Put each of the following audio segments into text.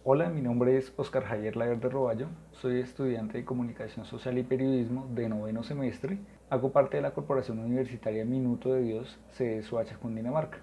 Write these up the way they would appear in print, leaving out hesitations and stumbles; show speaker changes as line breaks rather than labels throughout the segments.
Hola, mi nombre es Oscar Javier Laverde Roballo, soy estudiante de Comunicación Social y Periodismo de noveno semestre. Hago parte de la Corporación Universitaria Minuto de Dios, sede Soacha, Cundinamarca.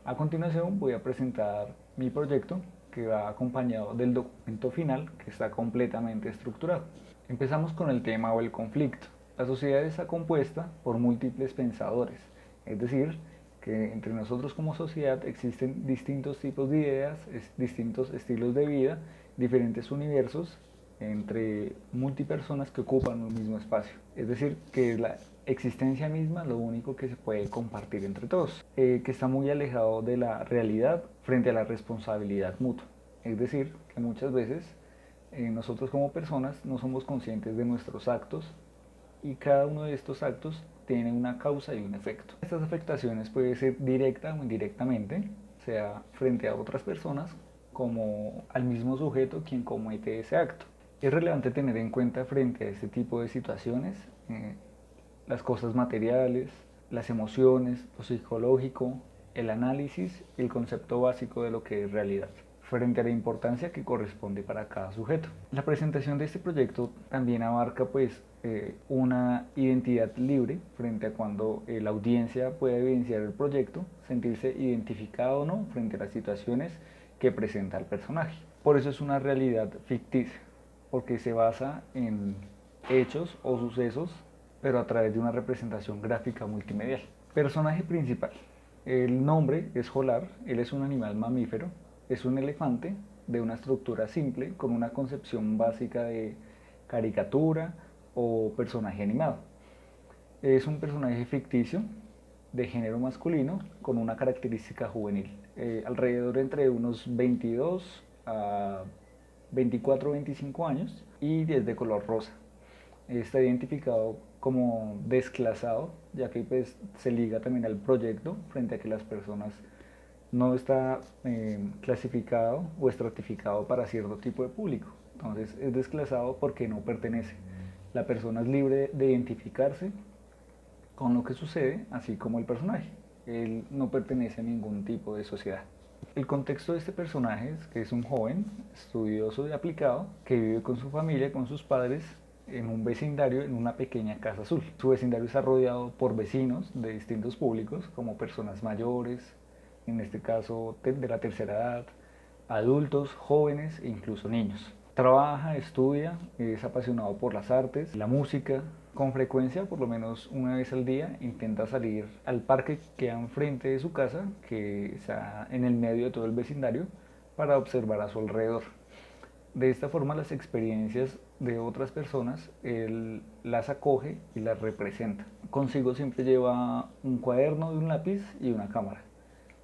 A continuación voy a presentar mi proyecto, que va acompañado del documento final, que está completamente estructurado. Empezamos con el tema o el conflicto. La sociedad está compuesta por múltiples pensadores, es decir, que entre nosotros como sociedad existen distintos tipos de ideas, distintos estilos de vida, diferentes universos entre multipersonas que ocupan un mismo espacio. Es decir, que es la existencia misma lo único que se puede compartir entre todos, que está muy alejado de la realidad frente a la responsabilidad mutua. Es decir, que muchas veces nosotros como personas no somos conscientes de nuestros actos y cada uno de estos actos tiene una causa y un efecto. Estas afectaciones pueden ser directa o indirectamente, sea frente a otras personas como al mismo sujeto quien comete ese acto. Es relevante tener en cuenta frente a este tipo de situaciones las cosas materiales, las emociones, lo psicológico, el análisis y el concepto básico de lo que es realidad, frente a la importancia que corresponde para cada sujeto. La presentación de este proyecto también abarca una identidad libre frente a cuando la audiencia puede evidenciar el proyecto, sentirse identificado o no frente a las situaciones que presenta el personaje. Por eso es una realidad ficticia, porque se basa en hechos o sucesos, pero a través de una representación gráfica multimedial. Personaje principal. El nombre es Jolar, él es un animal mamífero, es un elefante de una estructura simple con una concepción básica de caricatura o personaje animado. Es un personaje ficticio de género masculino con una característica juvenil, alrededor entre unos 22 a 24 o 25 años y es de color rosa. Está identificado como desclasado, ya que pues, se liga también al proyecto frente a que las personas no está clasificado o estratificado para cierto tipo de público. Entonces es desclasado porque no pertenece. La persona es libre de identificarse con lo que sucede, así como el personaje. Él no pertenece a ningún tipo de sociedad. El contexto de este personaje es que es un joven estudioso y aplicado que vive con su familia, con sus padres, en un vecindario, en una pequeña casa azul. Su vecindario está rodeado por vecinos de distintos públicos, como personas mayores, en este caso de la tercera edad, adultos, jóvenes e incluso niños. Trabaja, estudia, es apasionado por las artes, la música. Con frecuencia, por lo menos una vez al día, intenta salir al parque que queda enfrente de su casa, que está en el medio de todo el vecindario, para observar a su alrededor. De esta forma, las experiencias de otras personas, él las acoge y las representa. Consigo siempre lleva un cuaderno y un lápiz y una cámara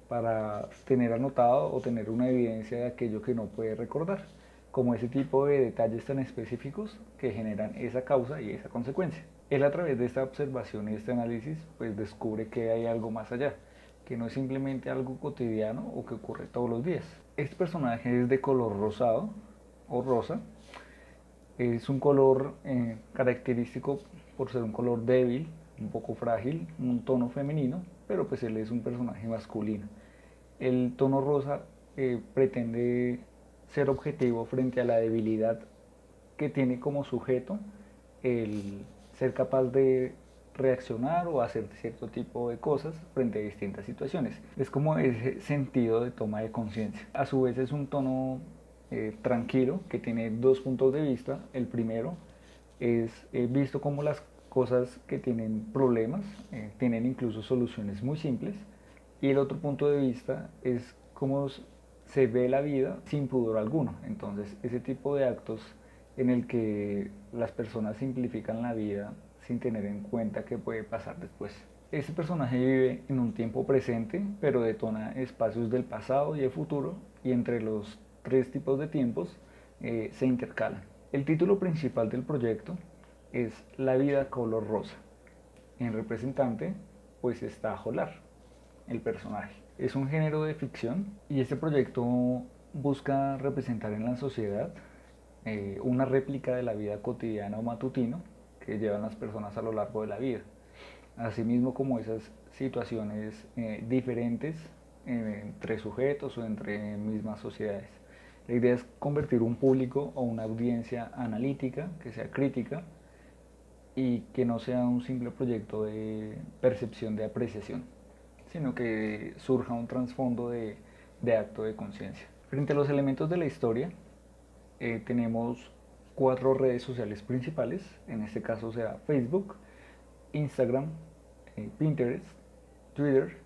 para tener anotado o tener una evidencia de aquello que no puede recordar, como ese tipo de detalles tan específicos que generan esa causa y esa consecuencia. Él a través de esta observación y este análisis pues descubre que hay algo más allá, que no es simplemente algo cotidiano o que ocurre todos los días. Este personaje es de color rosado o rosa, es un color característico por ser un color débil, un poco frágil, un tono femenino, pero pues él es un personaje masculino. El tono rosa pretende ser objetivo frente a la debilidad que tiene como sujeto el ser capaz de reaccionar o hacer cierto tipo de cosas frente a distintas situaciones. Es como ese sentido de toma de conciencia. A su vez es un tono tranquilo que tiene dos puntos de vista. El primero es visto como las cosas que tienen problemas, tienen incluso soluciones muy simples. Y el otro punto de vista es cómo se ve la vida sin pudor alguno. Entonces, ese tipo de actos en el que las personas simplifican la vida sin tener en cuenta qué puede pasar después. Este personaje vive en un tiempo presente, pero detona espacios del pasado y el futuro, y entre los tres tipos de tiempos se intercalan. El título principal del proyecto es La vida color rosa. En representante, pues está Jolar, el personaje. Es un género de ficción y este proyecto busca representar en la sociedad una réplica de la vida cotidiana o matutino que llevan las personas a lo largo de la vida. Asimismo como esas situaciones diferentes entre sujetos o entre mismas sociedades. La idea es convertir un público o una audiencia analítica, que sea crítica y que no sea un simple proyecto de percepción de apreciación, sino que surja un trasfondo de acto de conciencia. Frente a los elementos de la historia, tenemos 4 redes sociales principales, en este caso será Facebook, Instagram, Pinterest, Twitter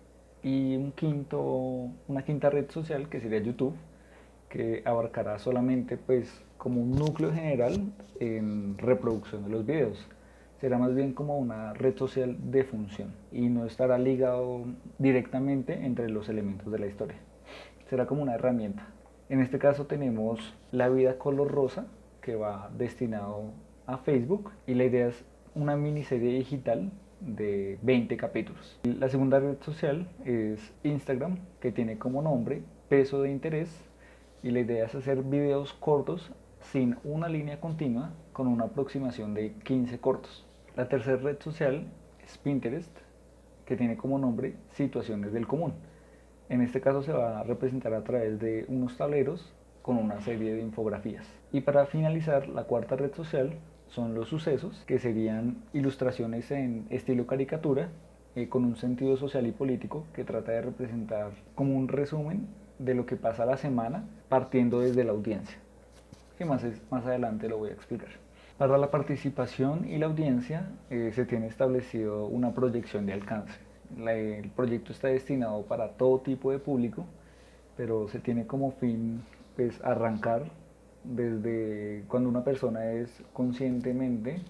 y una quinta red social que sería YouTube, que abarcará solamente pues como un núcleo general en reproducción de los videos. Será más bien como una red social de función y no estará ligado directamente entre los elementos de la historia. Será como una herramienta. En este caso tenemos La Vida Color Rosa, que va destinado a Facebook, y la idea es una miniserie digital de 20 capítulos. La segunda red social es Instagram, que tiene como nombre Peso de Interés, y la idea es hacer videos cortos sin una línea continua con una aproximación de 15 cortos. La tercera red social es Pinterest, que tiene como nombre Situaciones del Común. En este caso se va a representar a través de unos tableros con una serie de infografías. Y para finalizar, la cuarta red social son los sucesos, que serían ilustraciones en estilo caricatura, con un sentido social y político que trata de representar como un resumen de lo que pasa a la semana partiendo desde la audiencia, que más adelante lo voy a explicar. Para la participación y la audiencia se tiene establecido una proyección de alcance. El proyecto está destinado para todo tipo de público, pero se tiene como fin pues, arrancar desde cuando una persona es conscientemente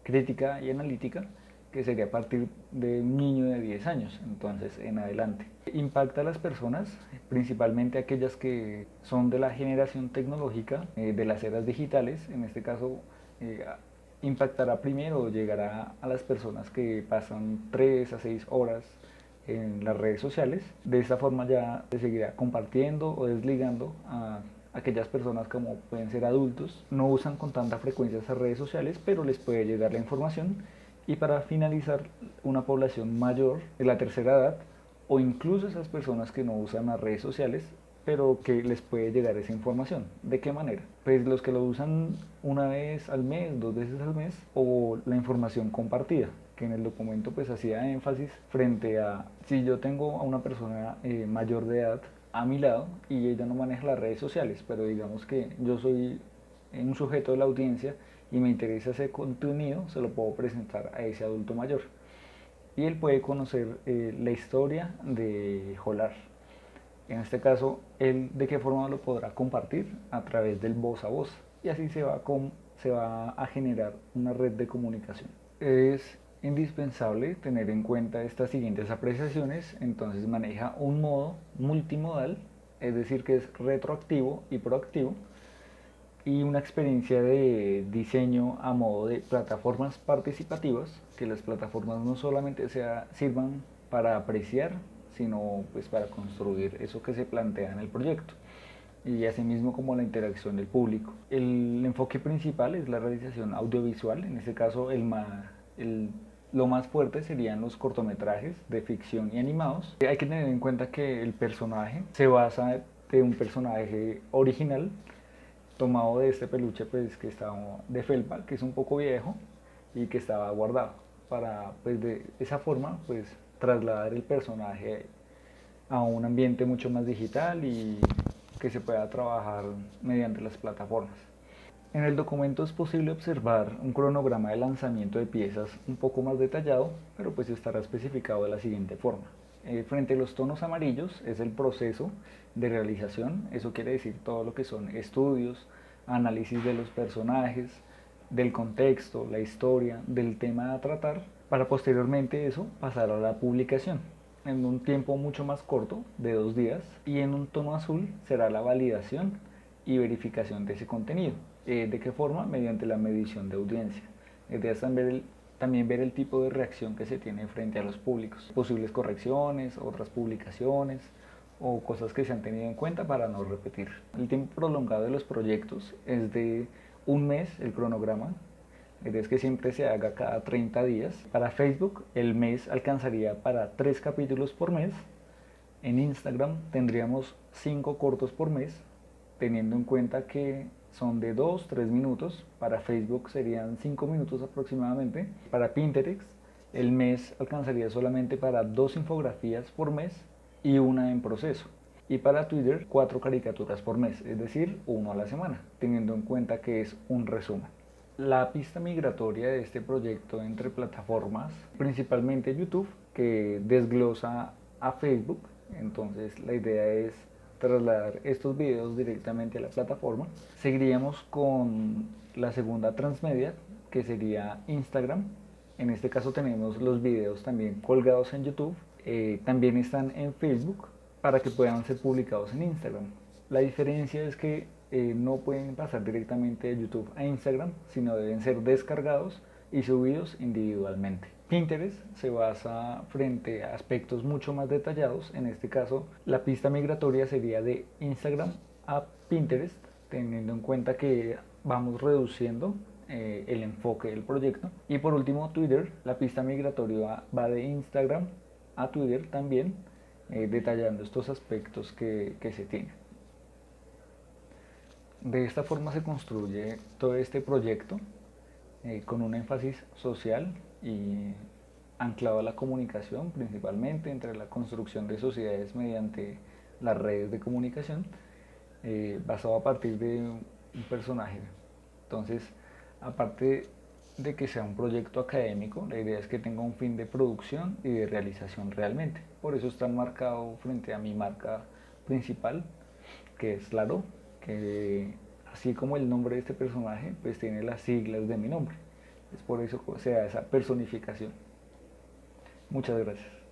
crítica y analítica, que sería a partir de un niño de 10 años, entonces en adelante. Impacta a las personas, principalmente aquellas que son de la generación tecnológica, de las eras digitales, en este caso impactará primero, llegará a las personas que pasan 3 a 6 horas en las redes sociales. De esta forma ya se seguirá compartiendo o desligando a aquellas personas como pueden ser adultos, no usan con tanta frecuencia esas redes sociales, pero les puede llegar la información. Y para finalizar, una población mayor de la tercera edad o incluso esas personas que no usan las redes sociales, pero que les puede llegar esa información. ¿De qué manera? Pues los que lo usan una vez al mes, 2 veces al mes, o la información compartida, que en el documento pues hacía énfasis frente a si yo tengo a una persona mayor de edad a mi lado y ella no maneja las redes sociales, pero digamos que yo soy un sujeto de la audiencia y me interesa ese contenido, se lo puedo presentar a ese adulto mayor. Y él puede conocer la historia de Jolar. En este caso, él de qué forma lo podrá compartir a través del voz a voz. Y así se va a generar una red de comunicación. Es indispensable tener en cuenta estas siguientes apreciaciones. Entonces maneja un modo multimodal, es decir, que es retroactivo y proactivo, y una experiencia de diseño a modo de plataformas participativas, que las plataformas no solamente sirvan para apreciar, sino pues para construir eso que se plantea en el proyecto, y asimismo como la interacción del público. El enfoque principal es la realización audiovisual, en este caso lo más fuerte serían los cortometrajes de ficción y animados. Hay que tener en cuenta que el personaje se basa de un personaje original tomado de este peluche pues que estaba de felpa, que es un poco viejo y que estaba guardado para pues de esa forma pues trasladar el personaje a un ambiente mucho más digital y que se pueda trabajar mediante las plataformas. En el documento es posible observar un cronograma de lanzamiento de piezas un poco más detallado, pero pues estará especificado de la siguiente forma. Frente a los tonos amarillos es el proceso de realización, eso quiere decir todo lo que son estudios, análisis de los personajes, del contexto, la historia, del tema a tratar, para posteriormente eso pasar a la publicación en un tiempo mucho más corto, de 2 días, y en un tono azul será la validación y verificación de ese contenido. ¿De qué forma? Mediante la medición de audiencia. También ver el tipo de reacción que se tiene frente a los públicos, posibles correcciones, otras publicaciones o cosas que se han tenido en cuenta para no repetir. El tiempo prolongado de los proyectos es de un mes, el cronograma. Es que siempre se haga cada 30 días. Para Facebook el mes alcanzaría para 3 capítulos por mes. En Instagram tendríamos 5 cortos por mes teniendo en cuenta que son de 2-3 minutos, para Facebook serían 5 minutos aproximadamente, para Pinterest el mes alcanzaría solamente para 2 infografías por mes y una en proceso. Y para Twitter 4 caricaturas por mes, es decir, 1 a la semana, teniendo en cuenta que es un resumen. La pista migratoria de este proyecto entre plataformas, principalmente YouTube, que desglosa a Facebook, entonces la idea es trasladar estos videos directamente a la plataforma. Seguiríamos con la segunda transmedia, que sería Instagram. En este caso tenemos los videos también colgados en YouTube, también están en Facebook para que puedan ser publicados en Instagram. La diferencia es que no pueden pasar directamente de YouTube a Instagram, sino deben ser descargados y subidos individualmente. Pinterest se basa frente a aspectos mucho más detallados. En este caso, la pista migratoria sería de Instagram a Pinterest, teniendo en cuenta que vamos reduciendo el enfoque del proyecto. Y por último, Twitter, la pista migratoria va de Instagram a Twitter también, detallando estos aspectos que se tienen. De esta forma se construye todo este proyecto con un énfasis social y anclado a la comunicación, principalmente entre la construcción de sociedades mediante las redes de comunicación, basado a partir de un personaje. Entonces, aparte de que sea un proyecto académico, la idea es que tenga un fin de producción y de realización realmente. Por eso está marcado frente a mi marca principal, que es Laro, que así como el nombre de este personaje, pues tiene las siglas de mi nombre. Es por eso que se da esa personificación. Muchas gracias.